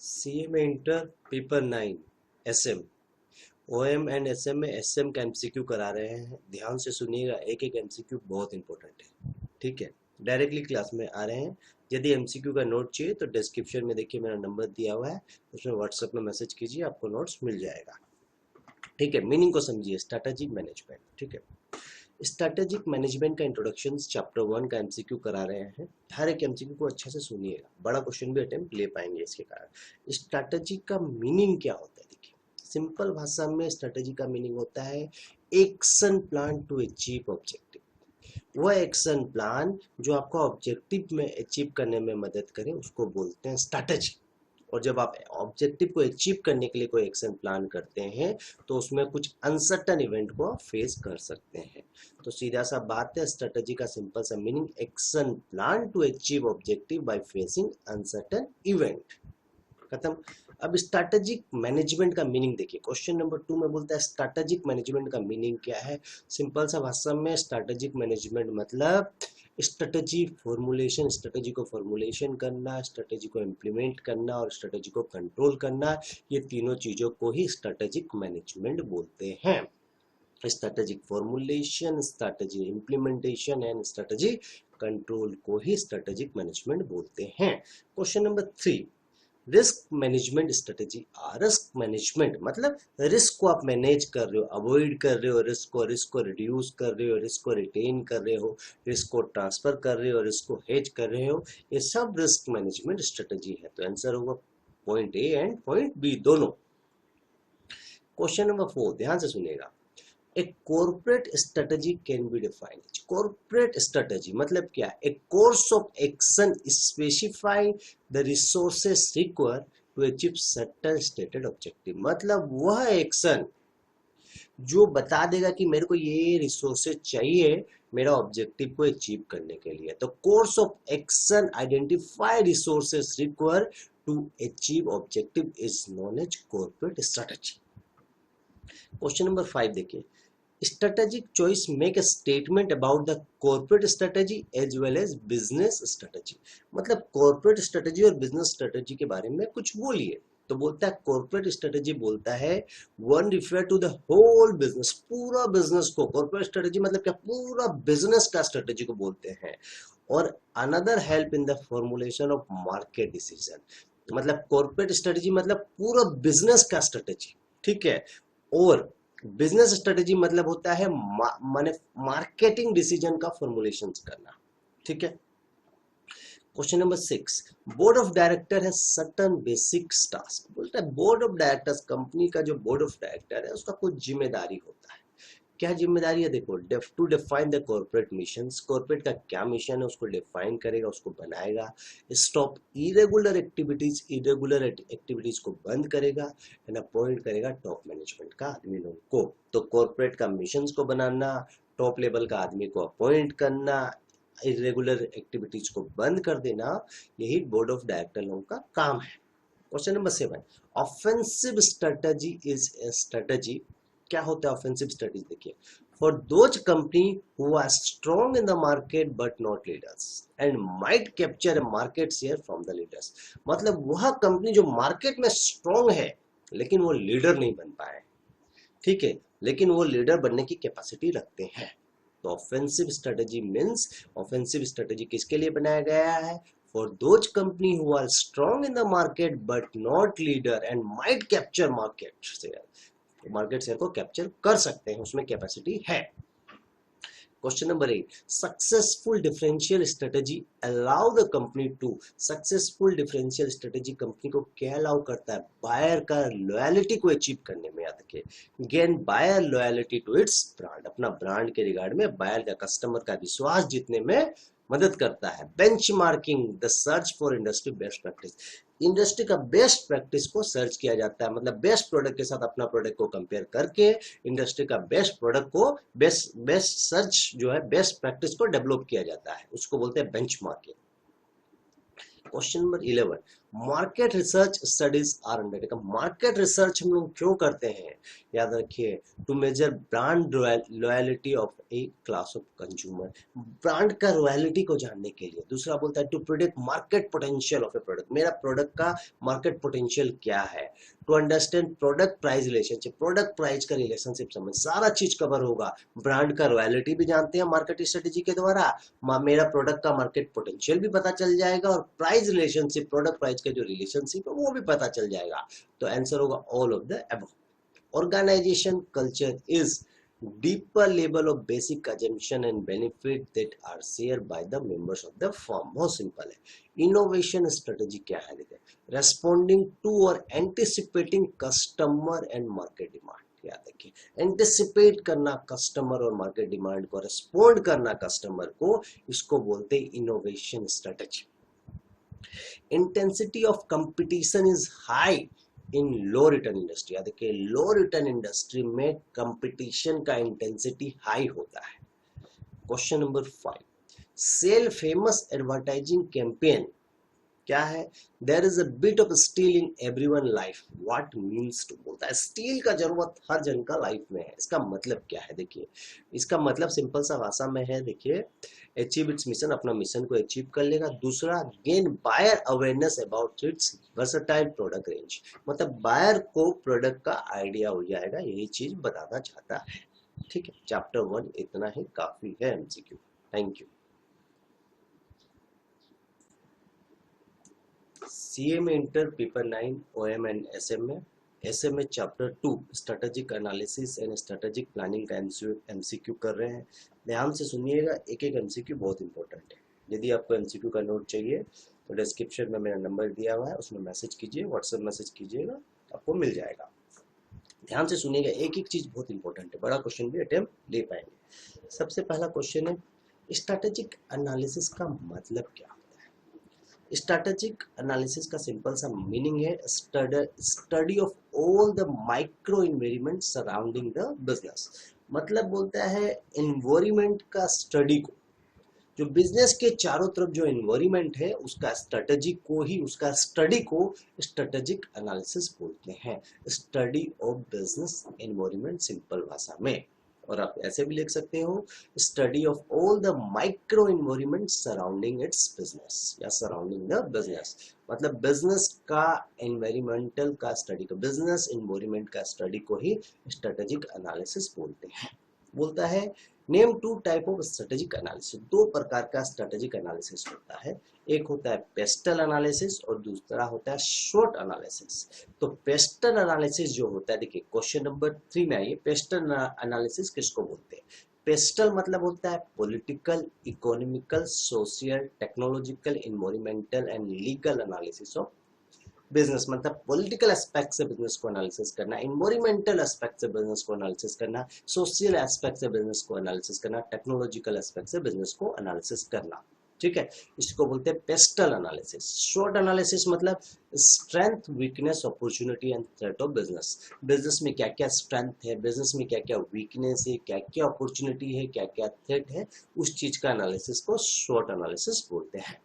CA में inter paper 9 SM OM and SM में SM का MCQ करा रहे हैं। ध्यान से सुनिएगा, एक एक MCQ बहुत इंपॉर्टेंट है। ठीक है, डायरेक्टली क्लास में आ रहे हैं। यदि MCQ का नोट चाहिए तो डिस्क्रिप्शन में देखिए मेरा नंबर दिया हुआ है, उसमें व्हाट्सएप में मैसेज कीजिए, आपको नोट्स मिल जाएगा। ठीक है, मीनिंग को समझिए। स्ट्रैटेजिक मैनेजमेंट, ठीक है, स्ट्रैटेजिक मैनेजमेंट का इंट्रोडक्शन चैप्टर 1 का MCQ करा रहे हैं। हर एक MCQ को अच्छे से सुनिएगा, बड़ा क्वेश्चन भी अटेम्प्ट ले पाएंगे इसके कारण। स्ट्रैटेजिक का मीनिंग क्या होता है? देखिए, सिंपल भाषा में स्ट्रैटेजी का मीनिंग होता है action plan to achieve objective. वह एक्शन प्लान जो आपको ऑब्जेक्टिव में अचीव करने में मदद करे उसको बोलते हैं स्ट्रैटेजी। और जब आप ऑब्जेक्टिव को अचीव करने के लिए कोई एक्शन प्लान करते हैं तो उसमें कुछ अनसर्टन इवेंट को आप फेस कर सकते हैं। तो सीधा सा बात है, स्ट्रेटजी का सिंपल सा meaning action plan to achieve objective by facing uncertain event. खत्म। अब स्ट्रैटेजिक मैनेजमेंट का मीनिंग देखिए, क्वेश्चन नंबर 2 में बोलता है स्ट्रैटेजिक मैनेजमेंट का मीनिंग क्या है। सिंपल सा भाषा में स्ट्रैटेजिक मैनेजमेंट मतलब स्ट्रेटजी फॉर्मुलेशन, स्ट्रेटजी को फॉर्मुलेशन करना, स्ट्रेटजी को इम्प्लीमेंट करना और स्ट्रेटजी को कंट्रोल करना, ये तीनों चीजों को ही स्ट्रेटेजिक मैनेजमेंट बोलते हैं। Strategic formulation, strategy implementation and strategy control को ही स्ट्रेटेजिक मैनेजमेंट बोलते हैं। Question number 3, risk management strategy. Risk management मतलब रिस्क को आप मैनेज कर रहे हो, अवॉइड कर रहे हो, रिस्क को रिड्यूस कर रहे हो, रिस्क को रिटेन कर रहे हो, रिस्क को ट्रांसफर कर रहे हो, रिस्क को हेज कर रहे हो, ये सब रिस्क मैनेजमेंट स्ट्रेटेजी है। तो आंसर होगा point A and point B दोनों। क्वेश्चन नंबर 4 ध्यान से सुनिएगा। A corporate strategy can be defined. Corporate strategy मतलब क्या? A course of action specifying the resources required to achieve certain stated objective. मतलब वह एक्शन जो बता देगा कि मेरे को ये रिसोर्सेज चाहिए मेरा ऑब्जेक्टिव को अचीव करने के लिए। तो course of action identify resources required to achieve objective is known as corporate strategy. Question number 5 देखिए, strategic choice make a statement about the corporate strategy as well as business strategy। मतलब corporate strategy और business strategy के बारे में कुछ बोलिए। तो बोलता है corporate strategy बोलता है one refer to the whole business, पूरा business को। corporate strategy मतलब क्या? पूरा business का strategy को बोलते हैं। और another help in the formulation of market decision, मतलब corporate strategy मतलब पूरा business का strategy, ठीक है। और बिजनेस स्ट्रेटेजी मतलब होता है माने मार्केटिंग डिसीजन का फॉर्मुलेशन करना, ठीक है। Question number 6, board of director है सर्टन बेसिक टास्क। बोलता है बोर्ड ऑफ डायरेक्टर्स, कंपनी का जो बोर्ड ऑफ डायरेक्टर है उसका कुछ जिम्मेदारी होता है। क्या जिम्मेदारी है? देखो, to define the corporate mission. Corporate का क्या मिशन है उसको डिफाइन करेगा, उसको बनाएगा। स्टॉप इरेगुलर एक्टिविटीज को बंद करेगा एंड अपॉइंट करेगा टॉप मैनेजमेंट का आदमी लोग को। तो कॉर्पोरेट का मिशन को बनाना, टॉप लेवल का आदमी को अपॉइंट करना, इरेगुलर एक्टिविटीज को बंद कर देना, यही बोर्ड ऑफ डायरेक्टर लोगों का काम है। Question number 7, offensive strategy is a strategy. क्या होता है ऑफेंसिव स्ट्रेटजी? देखिए, for those company who are strong in the market but not leaders and might capture market share from the leaders. मतलब वह कंपनी जो मार्केट में strong है लेकिन वो लीडर नहीं बन पाए, ठीक है, लेकिन वो लीडर बनने की कैपेसिटी रखते हैं। तो offensive strategy means, offensive strategy किसके लिए बनाया गया है? For those company who are strong in the market but not leader and might capture market share, market share को कैप्चर कर सकते हैं, उसमें कैपेसिटी है। Question number 8, successful differential strategy allow the company to. Successful differential strategy company को क्या allow करता है? बायर का लॉयलिटी को अचीव करने में। याद रखिए, gain buyer loyalty to its brand, अपना ब्रांड के रिगार्ड में बायर का, कस्टमर का विश्वास जीतने में मदद करता है। Benchmarking the search for industry best practice, industry का बेस्ट प्रैक्टिस को सर्च किया जाता है, मतलब बेस्ट प्रोडक्ट के साथ अपना प्रोडक्ट को कंपेयर करके इंडस्ट्री का बेस्ट प्रोडक्ट को, बेस्ट सर्च जो है, बेस्ट प्रैक्टिस को डेवलप किया जाता है, उसको बोलते हैं benchmarking. Question number 11, market research studies are undertaken. Market research हम लोग क्यों करते हैं, याद रखिए, to measure brand loyalty of a class of consumer, brand का रॉयलिटी को जानने के लिए। दूसरा बोलता है to predict market potential of a product, मेरा प्रोडक्ट का मार्केट पोटेंशियल क्या है। To understand product price relationship, product price का रिलेशनशिप समझ, सारा चीज कवर होगा। ब्रांड का रॉयलिटी भी जानते हैं मार्केट स्ट्रेटेजी के द्वारा, मेरा प्रोडक्ट का मार्केट पोटेंशियल भी पता चल जाएगा, और प्राइस रिलेशनशिप, प्रोडक्ट प्राइस का जो रिलेशनशिप है वो भी पता चल जाएगा। तो आंसर होगा all of the above. Organisation culture is deeper level of basic assumption and benefit that are shared by the members of the firm। बहुत सिंपल है। इनोवेशन स्ट्रेटेजी क्या है, देखिए, रेस्पॉन्डिंग टू और anticipating customer and market demand. याद रखिए, anticipate करना customer और मार्केट डिमांड को, रेस्पॉन्ड करना कस्टमर को, इसको बोलते हैं innovation strategy. Intensity of competition is high in low return industry. देखिए, लो रिटर्न इंडस्ट्री में कंपटीशन का इंटेंसिटी हाई होता है। Question number 5, SAIL famous advertising campaign क्या है, there is a bit of steel in everyone life, what means to, बोलता है steel का जरूरत हर जन का लाइफ में है। इसका मतलब क्या है, देखिए, इसका मतलब सिंपल सा भाषा में है, देखिए, अचीव इट्स मिशन, अपना मिशन को अचीव कर लेगा। दूसरा, gain buyer awareness about its versatile product range, मतलब बायर को प्रोडक्ट का आइडिया हो जाएगा, यही चीज बताना चाहता है। ठीक है, चैप्टर 1 इतना ही काफी है एमसीक्यू। Thank you. सीए में inter paper 9 OM and SM में, एसएम में chapter 2 strategic analysis and strategic planning का एमसीक्यू कर रहे हैं। ध्यान से सुनिएगा, एक एक एमसीक्यू बहुत इंपॉर्टेंट है। यदि आपको एमसीक्यू का नोट चाहिए तो डिस्क्रिप्शन में मेरा नंबर दिया हुआ है, उसमें मैसेज कीजिए, व्हाट्सएप मैसेज कीजिएगा, आपको मिल जाएगा। ध्यान से सुनिएगा, एक एक चीज बहुत इंपॉर्टेंट है, बड़ा क्वेश्चन भी अटेम्प्ट ले पाएंगे। सबसे पहला क्वेश्चन है, स्ट्रेटेजिक एनालिसिस का मतलब क्या होता है। स्ट्रेटेजिक एनालिसिस का सिंपल सा मीनिंग है study of all the micro environment surrounding the business, मतलब बोलता है एनवायरनमेंट का स्टडी को, जो बिजनेस के चारों तरफ जो एनवायरनमेंट है उसका स्ट्रेटजी को ही, उसका स्टडी को स्ट्रेटेजिक एनालिसिस बोलते हैं। Study of business environment simple भाषा में, और आप ऐसे भी लिख सकते हो study of all the micro environment surrounding it's business या सराउंडिंग द बिजनेस, मतलब बिजनेस का एनवायरमेंटल का स्टडी को, बिजनेस एनवायरनमेंट का स्टडी को ही स्ट्रेटेजिक एनालिसिस बोलते हैं। बोलता है name 2 type of strategic analysis, 2 प्रकार का स्ट्रेटेजिक एनालिसिस होता है, एक होता है पेस्टल एनालिसिस और दूसरा होता है शॉर्ट एनालिसिस। तो पेस्टल एनालिसिस जो होता है, देखिए क्वेश्चन नंबर 3 में आइए, पेस्टल एनालिसिस किसको बोलते हैं। पेस्टल मतलब होता है political, economical, social, technological, environmental and legal analysis of business, मतलब पॉलिटिकल एस्पेक्ट से बिजनेस को एनालिसिस करना, एनवायरमेंटल एस्पेक्ट से बिजनेस को एनालिसिस करना, सोशल एस्पेक्ट से बिजनेस को एनालिसिस करना, टेक्नोलॉजिकल एस्पेक्ट से बिजनेस को एनालिसिस करना। ठीक है, इसको बोलते हैं पेस्टल एनालिसिस। शॉर्ट एनालिसिस मतलब strength, weakness, opportunity and threat of business, business में क्या क्या स्ट्रेंथ है, बिजनेस में क्या क्या वीकनेस है, क्या क्या अपॉर्चुनिटी है, क्या क्या थ्रेट है, उस चीज का एनालिसिस को शॉर्ट एनालिसिस बोलते हैं।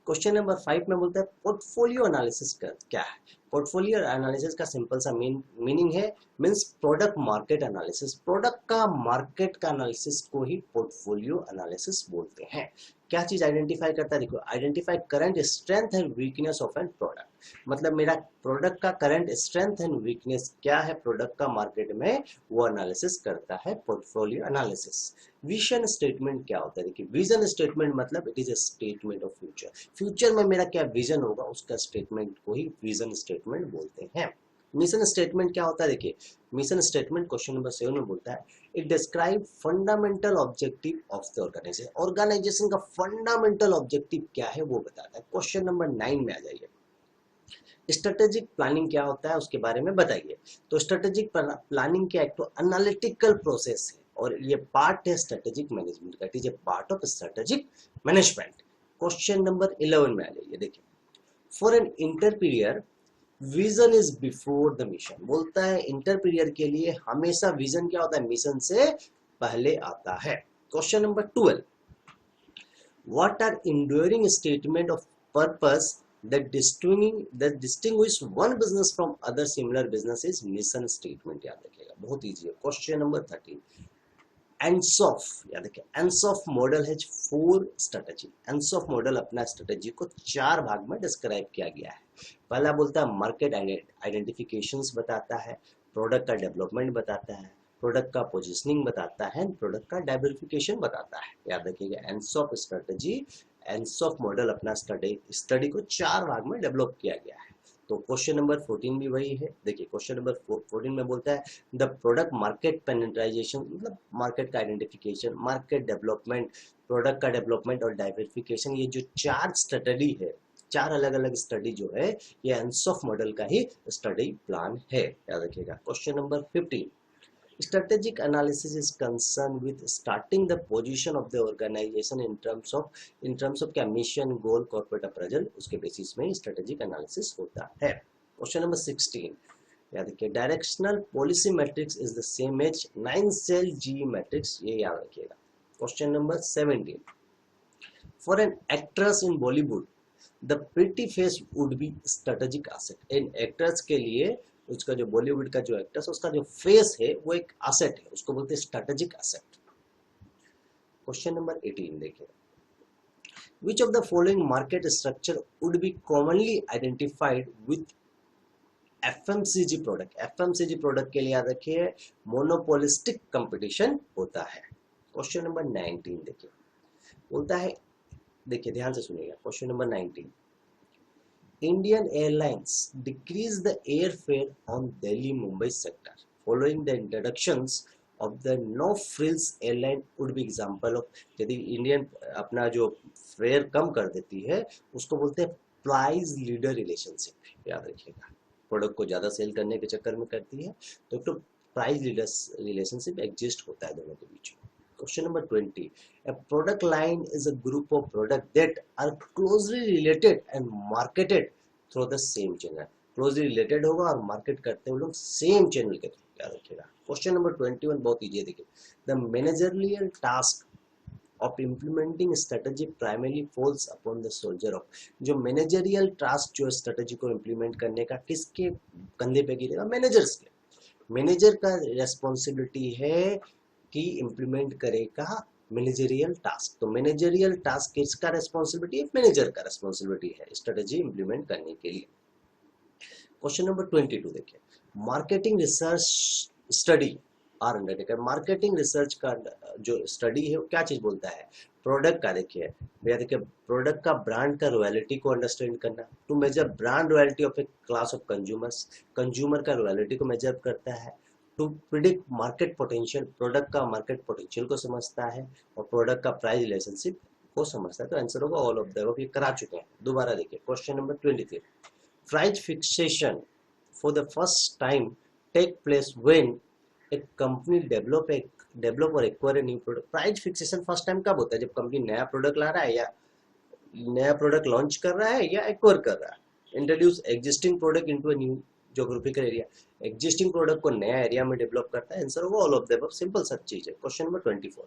क्वेश्चन नंबर 5 में बोलता है पोर्टफोलियो एनालिसिस क्या है। पोर्टफोलियो एनालिसिस का सिंपल सा मीनिंग है means product market analysis, product का मार्केट का एनालिसिस को ही पोर्टफोलियो एनालिसिस बोलते हैं। क्या चीज आइडेंटिफाई करता है, देखो, identify current strength and weakness of an product, मतलब मेरा प्रोडक्ट का करंट स्ट्रेंथ एंड वीकनेस क्या है प्रोडक्ट का मार्केट में, वो एनालिसिस करता है पोर्टफोलियो एनालिसिस। विजन स्टेटमेंट क्या होता है, देखिए, विजन स्टेटमेंट मतलब it is a statement of future, future में मेरा क्या विजन होगा उसका स्टेटमेंट को ही विजन स्टेटमेंट बोलते हैं। मिशन स्टेटमेंट क्या होता है, देखिए, मिशन स्टेटमेंट क्वेश्चन नंबर 7 में बोलता है it describe fundamental objective of the organisation, organisation का फंडामेंटल ऑब्जेक्टिव क्या है वो बताता है। क्वेश्चन नंबर 9 में आ जाइए, स्ट्रेटेजिक प्लानिंग क्या होता है उसके बारे में बताइए। तो स्ट्रेटेजिक प्लानिंग क्या है, तो एनालिटिकल प्रोसेस है और ये पार्ट है स्ट्रेटेजिक मैनेजमेंट का, it is a part of strategic management. Question number 11 में आ जाइए, देखिए, for an entrepreneur vision is before the mission, बोलता है इंटरपीरियर के लिए हमेशा विजन क्या होता है, मिशन से पहले आता है। Question number 12, what are enduring statement of purpose that distinguish one business from other similar business is mission statement। याद रखिएगा, बहुत इजी है। क्वेश्चन नंबर 13, एंसॉफ, याद रखिए एंसॉफ मॉडल है 4 स्ट्रेटेजी। एंसॉफ मॉडल अपना स्ट्रेटेजी को 4 भाग में डिस्क्राइब किया गया है। पहला बोलता है मार्केट आइडेंटिफिकेशंस बताता है, प्रोडक्ट का डेवलपमेंट बताता है, प्रोडक्ट का पोजीशनिंग बताता है, प्रोडक्ट का डाइवर्सिफिकेशन बताता है। याद रखिएगा एंसॉफ स्ट्रेटेजी, एंसॉफ मॉडल अपना स्टडी को 4 भाग में डेवलप किया गया है। तो क्वेश्चन नंबर 14 भी वही है। देखिए क्वेश्चन नंबर 14 में बोलता है द प्रोडक्ट मार्केट पेनिट्राइजेशन, मतलब मार्केट का आइडेंटिफिकेशन, मार्केट डेवलपमेंट, प्रोडक्ट का डेवलपमेंट और डाइवर्सिफिकेशन, ये जो 4 स्ट्रेटजी है, 4 अलग अलग स्टडी जो है, ये एंसॉफ मॉडल का ही स्टडी प्लान है। याद रखिएगा। Question number 15, strategic analysis is concerned with starting the position of the organization in terms of क्या mission, goal, corporate appraisal, उसके बेसिस में strategic analysis होता है। क्वेश्चन नंबर 16, याद रखिए directional policy matrix is the same as 9 cell G matrix, ये याद रखिएगा। Question number 17, for an actress in Bollywood the pretty face would be strategic asset. इन एक्ट्रेस के लिए उसका जो बॉलीवुड का जो एक्ट्रेस, उसका जो फेस है वो एक एसेट है, उसको बोलते हैं स्ट्रेटेजिक एसेट। क्वेश्चन नंबर 18 देखिए, which of the following market structure would be commonly identified with FMCG product. FMCG product के लिए याद रखिए मोनोपोलिस्टिक कंपटीशन होता है। क्वेश्चन नंबर 19 देखिए, बोलता है, देखिए ध्यान से सुनिएगा। Question number 19, Indian Airlines decreased the airfare on Delhi-Mumbai sector following the introductions of the no-frills airline would be example of। यदि इंडियन अपना जो फेयर कम कर देती है उसको बोलते हैं प्राइस लीडर रिलेशनशिप। याद रखिएगा, प्रोडक्ट को ज्यादा सेल करने के चक्कर में करती है तो प्राइस लीडर रिलेशनशिप एग्जिस्ट होता है दोनों के बीच में। Question number 20, a product line is a group of products that are closely related and marketed through the same channel। closely related होगा और मार्केट करते हैं लोग सेम चैनल के थ्रू। याद रखिएगा। क्वेश्चन नंबर 21 बहुत इजी है, देखिए the managerial task of implementing strategy primarily falls upon the soldier of। जो मैनेजरियल टास्क जो स्ट्रेटेजी को इम्प्लीमेंट करने का किसके कंधे पे गिरेगा? मैनेजर्स के। मैनेजर का रेस्पॉन्सिबिलिटी है कि इम्प्लीमेंट करेगा मैनेजरियल टास्क। तो मैनेजरियल टास्क किसका रेस्पॉन्सिबिलिटी है? मैनेजर का रेस्पॉन्सिबिलिटी है स्ट्रेटेजी इम्प्लीमेंट करने के लिए। क्वेश्चन नंबर 22 देखिए, marketing research study are undertaken. Marketing research का जो स्टडी है वो क्या चीज बोलता है? प्रोडक्ट का। देखिए भैया, देखिए प्रोडक्ट का ब्रांड का रॉयल्टी को अंडरस्टैंड करना, to measure brand royalty of a class of consumers. Consumer का रॉयल्टी को मेजर करता है। To predict market potential, product का मार्केट पोटेंशियल को समझता है और प्रोडक्ट का प्राइस रिलेशनशिप को समझता है। तो आंसर होगा ऑल ऑफ द अबव। ये करा चुके हैं। दोबारा देखिए question number 23, price fixation for the first time take place when a company develop और acquire a new product. Price fixation first time कब होता है? जब कंपनी नया प्रोडक्ट ला रहा है या नया प्रोडक्ट लॉन्च कर रहा है या एक्वायर कर रहा है। Introduce existing product into a new geographical area. Existing product को नया एरिया में डेवलप करता है। आंसर होगा all of the above. Simple सा चीज है। Question number 24,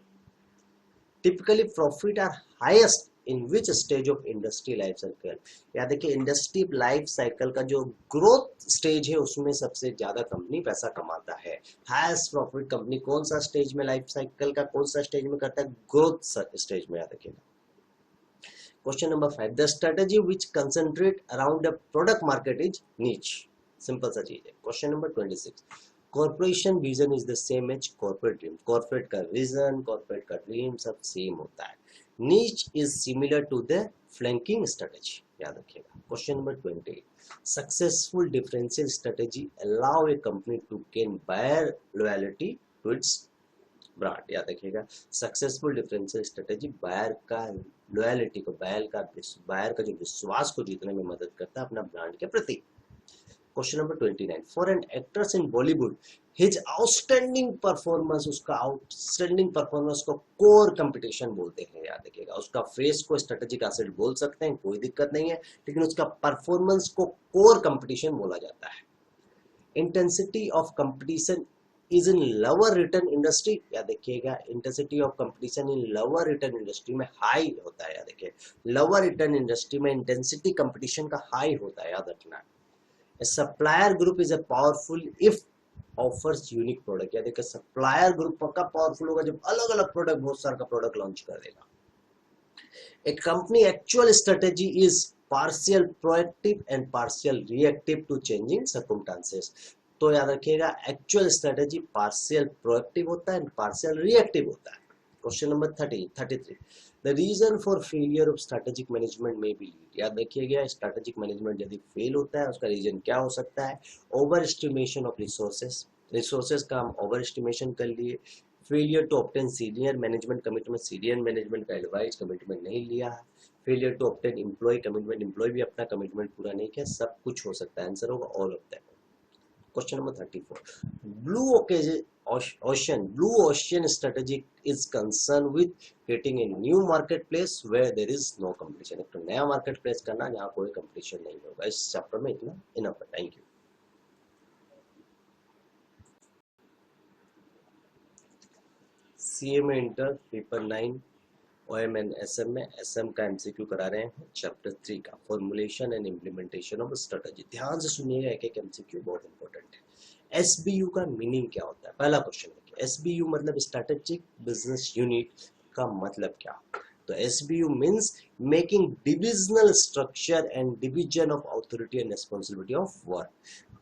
typically profit are highest in which stage of industry life cycle. या देखिए इंडस्ट्री लाइफ साइकिल का जो ग्रोथ स्टेज है उसमें सबसे ज्यादा कंपनी पैसा कमाता है। हाईएस्ट प्रॉफिट कंपनी कौन सा स्टेज में, लाइफ साइकिल का कौन सा स्टेज में करता है? ग्रोथ स्टेज में। याद रखिएगा। Question number 5, the strategy which concentrate around the product market is niche. Simple सा चीज है। Question number 26, corporation vision is the same as corporate dream. Corporate का विजन, कॉर्पोरेट का ड्रीम सब सेम होता है। Niche is similar to the flanking strategy. याद रखिएगा। Question number 28, successful differential strategy allow a company to gain buyer loyalty to its brand. याद रखिएगा। Successful differential strategy buyer का लॉयल्टी को, बायर का जो विश्वास को जीतने में मदद करता है अपना ब्रांड के प्रति। Question number 29, for an actress in Bollywood his outstanding performance, उसका आउटस्टैंडिंग परफॉर्मेंस को कोर कंपटीशन बोलते हैं। याद रखिएगा। उसका फेस को स्ट्रेटेजिक एसेट बोल सकते हैं, कोई दिक्कत नहीं है, लेकिन उसका परफॉर्मेंस को कोर कंपटीशन बोला जाता है। Intensity of competition is in lower return industry, याद देखिएगा intensity of competition in lower return industry में हाई होता है, याद देखिए लोअर रिटर्न इंडस्ट्री में इंटेंसिटी कंपटीशन का हाई होता है, याद रखना। Supplier group is a powerful if offers unique product, याद देखिए सप्लायर ग्रुप पक्का पावरफुल होगा जब अलग अलग प्रोडक्ट, बहुत सारा का प्रोडक्ट लॉन्च कर देगा। A company actual strategy is partial proactive and partial reactive to changing circumstances। तो याद रखिएगा एक्चुअल स्ट्रेटेजी पार्शियल प्रोएक्टिव होता है, पार्शियल रिएक्टिव होता है। Question number 33, the reason for failure of strategic management may be led, याद रखिएगा strategic management यदि फेल होता है उसका रीजन क्या हो सकता है? ओवर एस्टिमेशन ऑफ रिसोर्सेज का हम ओवर एस्टिमेशन कर लिए, failure to obtain senior management commitment, senior management का एडवाइस कमिटमेंट नहीं लिया है, failure to obtain employee commitment, employee भी अपना कमिटमेंट पूरा नहीं किया, सब कुछ हो सकता है, आंसर होगा all of that. Question number 34, blue ocean strategy is concern with creating a new market place where there is no competition, एक तो नया मार्केट प्लेस करना जहाँ कोई कंपटीशन नहीं होगा। इस चैप्टर में इतना इनफ है। Thank you. सीए में inter paper 9 OM and SM में एसएम का एमसीक्यू करा रहे हैं चैप्टर 3 का, formulation and implementation of strategy. ध्यान से सुनिएगा, एक एक एमसीक्यू बहुत इंपॉर्टेंट है। एसबीयू का मीनिंग क्या होता है? पहला क्वेश्चन देखिए, एसबीयू मतलब स्ट्रेटेजिक बिजनेस यूनिट का मतलब क्या? तो SBU means making divisional structure and division of authority and responsibility of work.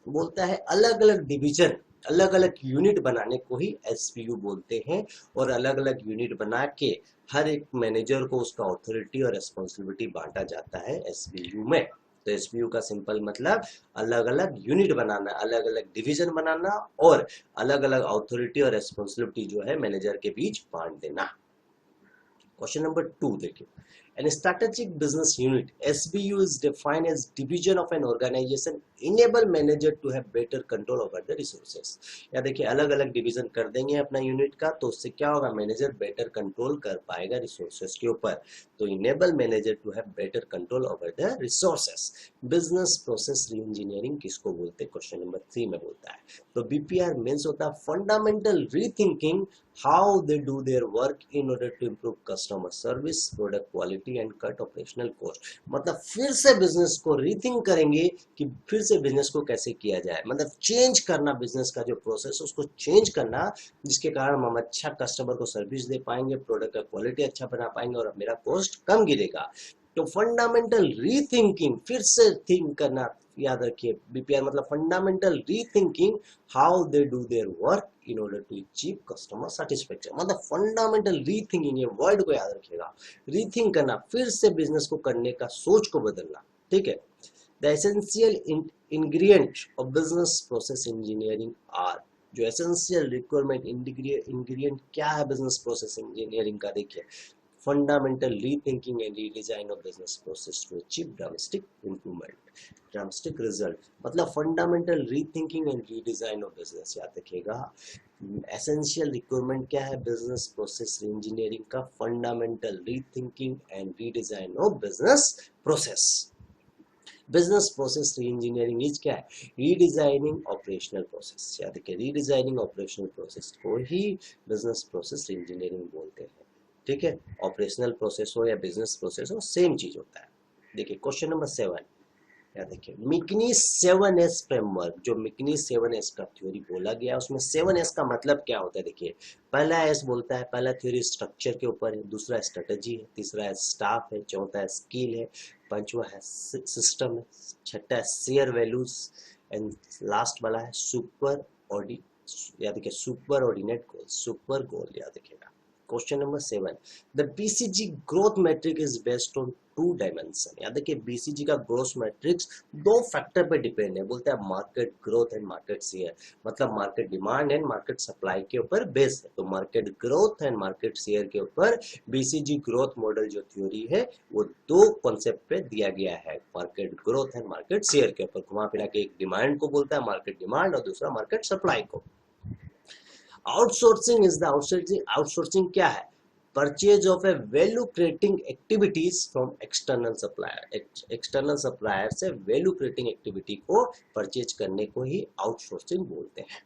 बोलता है अलग अलग डिवीजन, अलग अलग यूनिट बनाने को ही एसबीयू बोलते हैं, और अलग अलग यूनिट बना के हर एक मैनेजर को उसका अथॉरिटी और रिस्पांसिबिलिटी बांटा जाता है एसबीयू में। तो एसबीयू का सिंपल मतलब अलग अलग यूनिट बनाना, अलग अलग डिवीजन बनाना और अलग अलग अथॉरिटी और रिस्पांसिबिलिटी जो है मैनेजर के बीच बांट देना। क्वेश्चन नंबर 2 देखिए, an strategic business unit SBU is defined as division of an organization enable manager to have better control over the resources। या देखिए अलग अलग डिवीजन कर देंगे अपना यूनिट का, तो उससे क्या होगा? मैनेजर बेटर कंट्रोल कर पाएगा रिसोर्सेस के ऊपर। तो enable manager to have better control over the resources. Business process re engineering किसको बोलते हैं? क्वेश्चन नंबर 3 में बोलता है। तो बीपीआर मीन्स होता है fundamental rethinking how they do their work in order to improve customer service, product quality and cut operational cost। मतलब फिर से बिजनेस को रीथिंक करेंगे कि फिर से बिजनेस को कैसे किया जाए, मतलब चेंज करना बिजनेस का जो प्रोसेस है उसको चेंज करना, जिसके कारण हम अच्छा कस्टमर को सर्विस दे पाएंगे, प्रोडक्ट का क्वालिटी अच्छा बना पाएंगे और मेरा कॉस्ट कम गिरेगा। तो फंडामेंटल रीथिंकिंग, फिर से थिंक करना, याद रखिए बीपीआर मतलब fundamental rethinking how they do their work in order to achieve customer satisfaction. मतलब फंडामेंटल रीथिंकिंग, ये वर्ड को याद रखिएगा, रीथिंक करना, फिर से बिजनेस को करने का सोच को बदलना। ठीक है। The essential ingredient of business process engineering are, जो एसेंशियल रिक्वायरमेंट इंग्रेडिएंट क्या है बिजनेस प्रोसेस इंजीनियरिंग का? देखिए fundamental rethinking and redesign of business process to achieve drastic improvement, drastic result। मतलब fundamental rethinking and redesign of business, याद रखिएगा। Essential requirement क्या है बिजनेस प्रोसेस इंजीनियरिंग का? Fundamental rethinking and redesign of business process. Business process re engineering is क्या है? Redesigning operational process. याद रखिए रीडिजाइनिंग ऑपरेशनल प्रोसेस को ही बिजनेस प्रोसेस री इंजीनियरिंग बोलते हैं। ठीक है, ऑपरेशनल प्रोसेस हो या बिजनेस प्रोसेस हो, सेम चीज होता है। देखिए क्वेश्चन नंबर 7, या देखिए मिकनी 7S फ्रेमवर्क, जो मिकनी 7S का थ्योरी बोला गया उसमें 7S का मतलब क्या होता है? देखिए पहला एस बोलता है, पहला थ्योरी स्ट्रक्चर के ऊपर है, दूसरा स्ट्रेटजी है, तीसरा है स्टाफ है, चौथा है स्किल है, पांचवा है सिस्टम है, छठा है शेयर वैल्यूज एंड लास्ट वाला है सुपर ऑर्डी, याद रखिए superordinate goal, super goal याद रखिएगा। Question number 7, the BCG growth matrix is based on 2 dimension. याद देखिए बीसीजी का ग्रोथ मैट्रिक्स 2 फैक्टर पे डिपेंड है, बोलते हैं market growth and market share, मतलब market demand and market supply के ऊपर बेस है। तो market growth and market share के ऊपर बीसीजी ग्रोथ मॉडल जो थ्योरी है वो 2 कॉन्सेप्ट पे दिया गया है, market growth and market share के ऊपर घुमा फिरा के। एक डिमांड को बोलता है मार्केट डिमांड और दूसरा मार्केट सप्लाई को। आउटसोर्सिंग इज द आउटसोर्सिंग क्या है? Purchase of a value creating activities from external supplier, external supplier से वैल्यू क्रिएटिंग एक्टिविटी को परचेज करने को ही आउटसोर्सिंग बोलते हैं।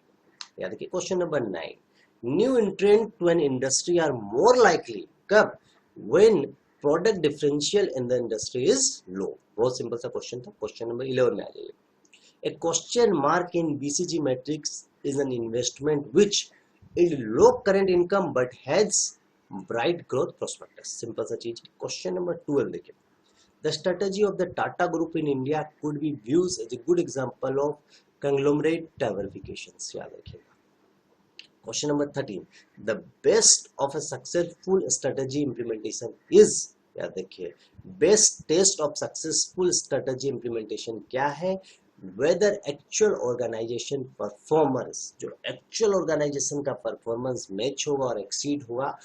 याद रखिए। Question number 9, new entrant to an industry are more likely, कब? When product differential in the industry is low. बहुत सिंपल सा क्वेश्चन था। क्वेश्चन नंबर 11 में आ जाइए। A question mark in BCG matrix is an investment which is low current income but has bright growth prospects. Simple सा चीज। Question number 12 देखिए। The strategy of the Tata Group in India could be viewed as a good example of conglomerate diversifications. याद रखिएगा। Question number 13, the best of a successful strategy implementation is, याद रखिए, best test of successful strategy implementation क्या है? Whether actual organisation performance, जो actual organisation का performance match होगा और एक्सीड होगा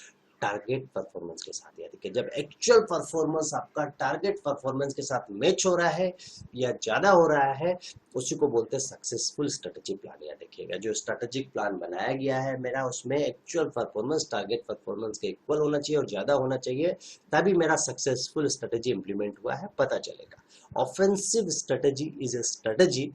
टारगेट परफॉर्मेंस के साथ। याद रखिए, जब एक्चुअल परफॉर्मेंस आपका टारगेट परफॉर्मेंस के साथ मैच हो रहा है या ज्यादा हो रहा है, उसी को बोलते हैं सक्सेसफुल स्ट्रेटेजी प्लान। याद रखिएगा, जो स्ट्रेटेजिक प्लान बनाया गया है मेरा, उसमें एक्चुअल परफॉर्मेंस टारगेट परफॉर्मेंस के इक्वल होना चाहिए और ज्यादा होना चाहिए, तभी मेरा सक्सेसफुल स्ट्रेटेजी इंप्लीमेंट हुआ है पता चलेगा। Offensive strategy is a strategy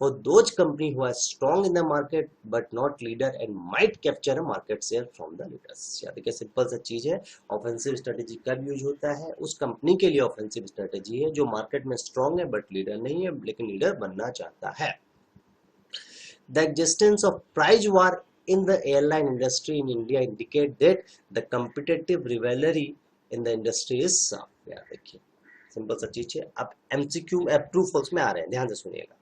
for those company who are strong in the market but not leader and might capture a market share from the leaders। याद रखिए, सिंपल सा चीज है। ऑफेंसिव स्ट्रेटेजी कब यूज होता है? उस कंपनी के लिए ऑफेंसिव स्ट्रेटेजी है जो मार्केट में स्ट्रांग है बट लीडर नहीं है, लेकिन लीडर बनना चाहता है। The existence of price war in the airline industry in India indicate that the competitive rivalry in the industry is soft। याद रखिए, सिंपल सा चीज है। अब MCQ ट्रू फॉल्स में आ रहे हैं, ध्यान से सुनिएगा।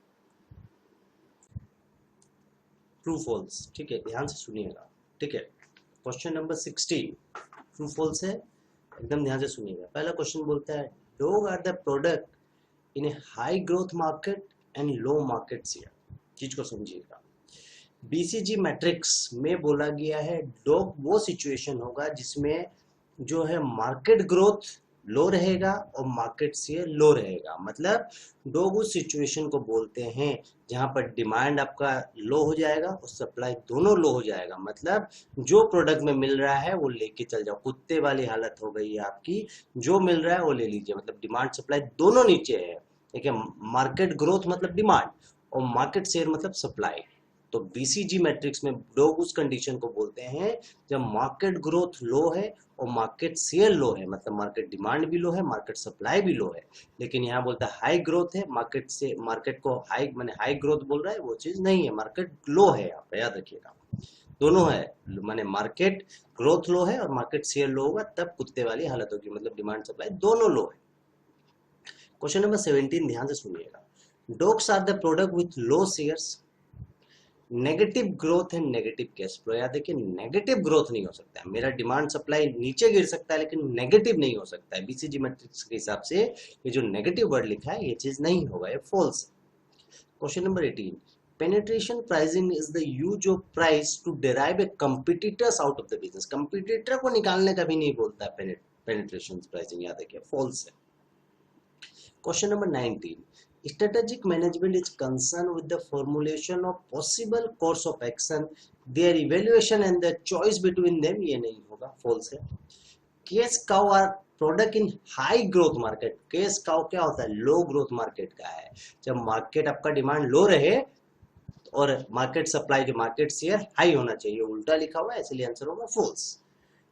ट्रू फॉल्स, ठीक है, ध्यान से सुनिएगा, ठीक है। क्वेश्चन नंबर 16 ट्रू फॉल्स है, एकदम ध्यान से सुनिएगा। पहला क्वेश्चन बोलता है, dog are the product in a high growth market and low market share. चीज को समझिएगा। बीसीजी मैट्रिक्स में बोला गया है डॉग वो सिचुएशन होगा जिसमें जो है मार्केट ग्रोथ लो रहेगा और मार्केट शेयर लो रहेगा। मतलब डॉग उस सिचुएशन को बोलते हैं जहां पर डिमांड आपका लो हो जाएगा और सप्लाई दोनों लो हो जाएगा। मतलब जो प्रोडक्ट में मिल रहा है वो लेके चल जाओ, कुत्ते वाली हालत हो गई है आपकी, जो मिल रहा है वो ले लीजिए। मतलब डिमांड सप्लाई दोनों नीचे है, ठीक है। मार्केट ग्रोथ मतलब डिमांड और मार्केट शेयर मतलब सप्लाई। तो बीसीजी मैट्रिक्स में लोग उस कंडीशन को बोलते हैं जब मार्केट ग्रोथ लो है और मार्केट शेयर लो है, मतलब मार्केट डिमांड भी लो है, मार्केट सप्लाई भी लो है। लेकिन यहाँ बोलता है हाई ग्रोथ है, मार्केट से मार्केट को हाई माने हाई ग्रोथ बोल रहा है, वो चीज नहीं है, मार्केट लो है। यहाँ पे याद रखिएगा, दोनों है, माने मार्केट ग्रोथ लो है और मार्केट शेयर लो होगा तब कुत्ते वाली हालत होगी, मतलब डिमांड सप्लाई दोनों लो है। क्वेश्चन नंबर 17 ध्यान से सुनिएगा। Dogs are the product with low shares, negative growth है, नेगेटिव कैश फ्लो। याद देखिए, नेगेटिव ग्रोथ नहीं हो सकता है, मेरा डिमांड सप्लाई नीचे गिर सकता है लेकिन नेगेटिव नहीं हो सकता है। बीसीजी मैट्रिक्स के हिसाब से ये जो नेगेटिव वर्ड लिखा है ये चीज नहीं होगा, ये false. Question number 18, penetration pricing is the use of price to derive a competitors out of the business. Competitor को निकालने का भी नहीं बोलता है पेनिट्रेशन प्राइसिंग, याद रखिए, फॉल्स है। Question number 19, strategic management is concerned with the formulation of possible course of action, their evaluation and the choice between them। ये नहीं होगा, false है। cash cow are product in high growth market। cash cow क्या होता है? low growth market का है। जब मार्केट आपका डिमांड लो रहे और मार्केट सप्लाई जो मार्केट शेयर हाई होना चाहिए, उल्टा लिखा हुआ है, इसलिए आंसर होगा false।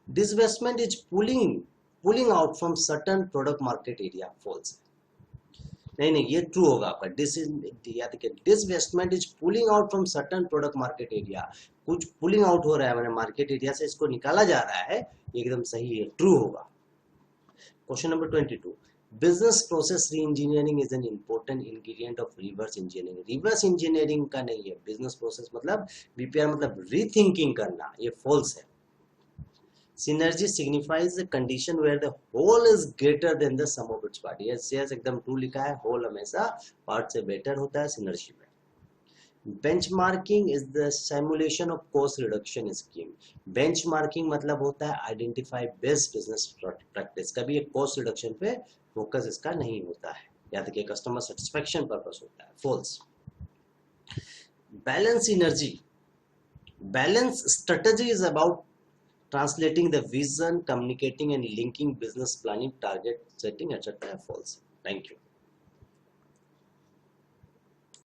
Disinvestment is pulling out from certain product market area, false। नहीं, ये ट्रू होगा आपका। Disinvestment is pulling out from certain product market area. कुछ पुलिंग आउट हो रहा है, मैंने मार्केट एरिया से इसको निकाला जा रहा है, एकदम सही है, ट्रू होगा। Question number 22, business process re engineering is an important ingredient of reverse engineering. Reverse engineering का नहीं है, बिजनेस प्रोसेस मतलब बीपीआर मतलब रीथिंकिंग करना, ये फॉल्स है। Synergy signifies the condition where the whole is greater than the sum of its part। yes एकदम true लिखा है, whole हमेशा पार्ट से बेटर होता है सिनर्जी में। Benchmarking is the simulation of cost reduction scheme. Benchmarking मतलब होता है आइडेंटिफाई बेस्ट बिजनेस प्रैक्टिस, कभी एक कॉस्ट रिडक्शन पे फोकस इसका नहीं होता है, याद रखिए, कस्टमर सेटिस्फेक्शन पर्पस होता है, false. Balance synergy, balance strategy is about translating the vision, communicating and linking business planning, target setting, etc. false। Thank you.